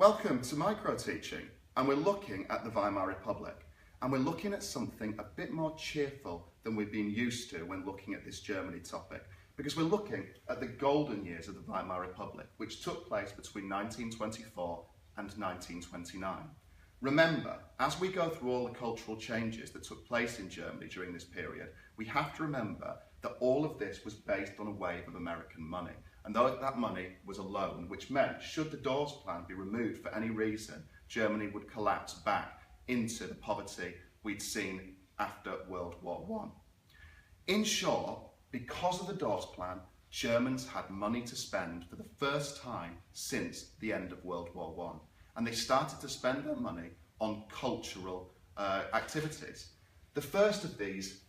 Welcome to Micro Teaching, and we're looking at the Weimar Republic, and we're looking at something a bit more cheerful than we've been used to when looking at this Germany topic, because we're looking at the golden years of the Weimar Republic, which took place between 1924 and 1929. Remember, as we go through all the cultural changes that took place in Germany during this period, we have to remember that all of this was based on a wave of American money. And though that money was a loan, which meant should the Dawes Plan be removed for any reason, Germany would collapse back into the poverty we'd seen after World War I. In short, because of the Dawes Plan, Germans had money to spend for the first time since the end of World War I. And they started to spend their money on cultural activities. The first of these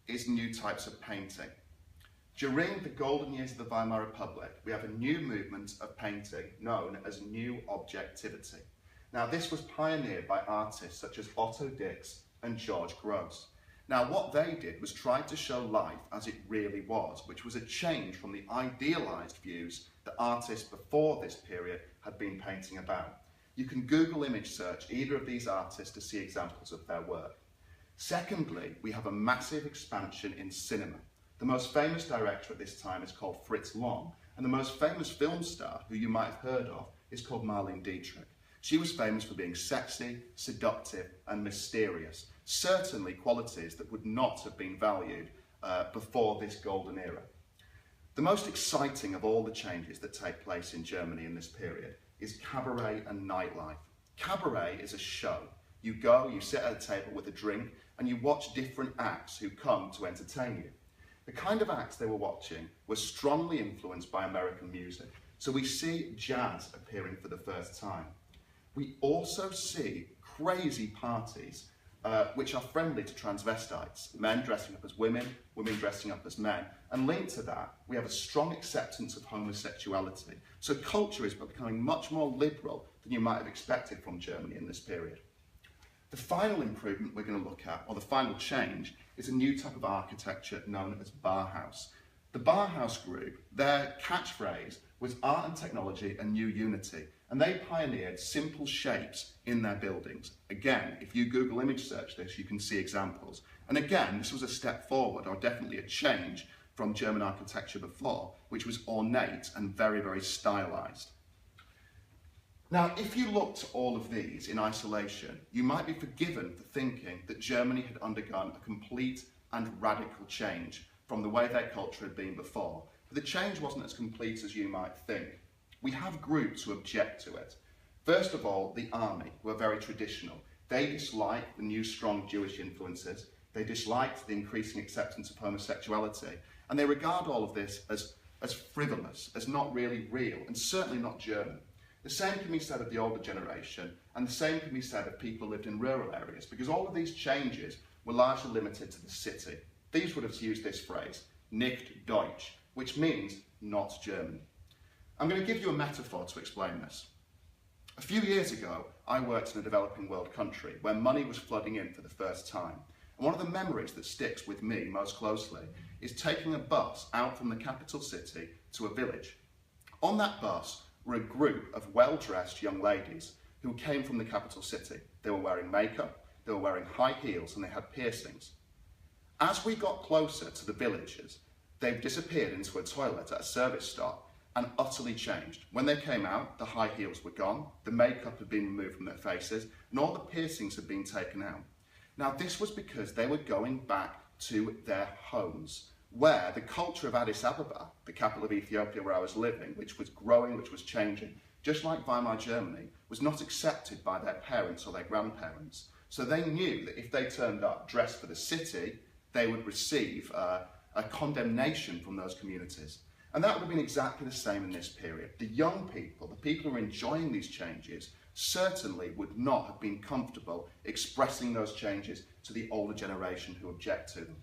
is new types of painting. During the golden years of the Weimar Republic, we have a new movement of painting known as New Objectivity. Now, this was pioneered by artists such as Otto Dix and George Gross. Now, what they did was try to show life as it really was, which was a change from the idealised views that artists before this period had been painting about. You can Google image search either of these artists to see examples of their work. Secondly, we have a massive expansion in cinema. The most famous director at this time is called Fritz Lang, and the most famous film star, who you might have heard of, is called Marlene Dietrich. She was famous for being sexy, seductive, and mysterious, certainly qualities that would not have been valued before this golden era. The most exciting of all the changes that take place in Germany in this period is cabaret and nightlife. Cabaret is a show. You go, you sit at a table with a drink, and you watch different acts who come to entertain you. The kind of acts they were watching were strongly influenced by American music. So we see jazz appearing for the first time. We also see crazy parties which are friendly to transvestites, men dressing up as women, women dressing up as men. And linked to that, we have a strong acceptance of homosexuality. So culture is becoming much more liberal than you might have expected from Germany in this period. The final improvement we're going to look at, or the final change, is a new type of architecture known as Bauhaus. The Bauhaus group, their catchphrase was art and technology and new unity, and they pioneered simple shapes in their buildings. Again, if you Google image search this, you can see examples. And again, this was a step forward, or definitely a change from German architecture before, which was ornate and very, very stylized. Now, if you looked at all of these in isolation, you might be forgiven for thinking that Germany had undergone a complete and radical change from the way their culture had been before. But the change wasn't as complete as you might think. We have groups who object to it. First of all, the army, who are very traditional. They disliked the new strong Jewish influences. They disliked the increasing acceptance of homosexuality. And they regard all of this as frivolous, as not really real, and certainly not German. The same can be said of the older generation, and the same can be said of people who lived in rural areas, because all of these changes were largely limited to the city. These would have used this phrase, nicht Deutsch, which means not German. I'm going to give you a metaphor to explain this. A few years ago, I worked in a developing world country where money was flooding in for the first time. And one of the memories that sticks with me most closely is taking a bus out from the capital city to a village. On that bus were a group of well-dressed young ladies who came from the capital city. They were wearing makeup, they were wearing high heels, and they had piercings. As we got closer to the villages, they disappeared into a toilet at a service stop and utterly changed. When they came out, the high heels were gone, the makeup had been removed from their faces, and all the piercings had been taken out. Now, this was because they were going back to their homes, where the culture of Addis Ababa, the capital of Ethiopia where I was living, which was growing, which was changing, just like Weimar Germany, was not accepted by their parents or their grandparents. So they knew that if they turned up dressed for the city, they would receive a condemnation from those communities. And that would have been exactly the same in this period. The young people, the people who are enjoying these changes, certainly would not have been comfortable expressing those changes to the older generation who object to them.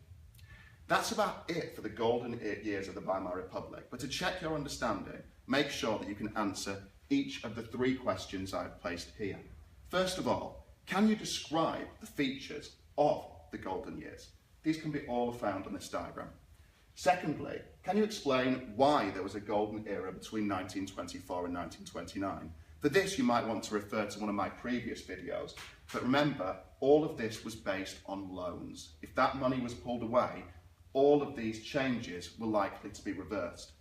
That's about it for the golden years of the Weimar Republic. But to check your understanding, make sure that you can answer each of the three questions I've placed here. First of all, can you describe the features of the golden years? These can be all found on this diagram. Secondly, can you explain why there was a golden era between 1924 and 1929? For this, you might want to refer to one of my previous videos, but remember, all of this was based on loans. If that money was pulled away, all of these changes were likely to be reversed.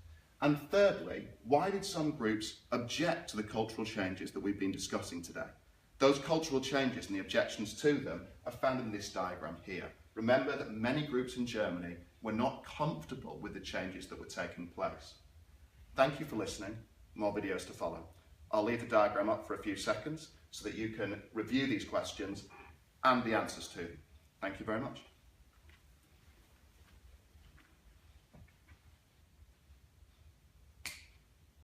And thirdly, why did some groups object to the cultural changes that we've been discussing today? Those cultural changes and the objections to them are found in this diagram here. Remember that many groups in Germany were not comfortable with the changes that were taking place. Thank you for listening. More videos to follow. I'll leave the diagram up for a few seconds so that you can review these questions and the answers to them. Thank you very much.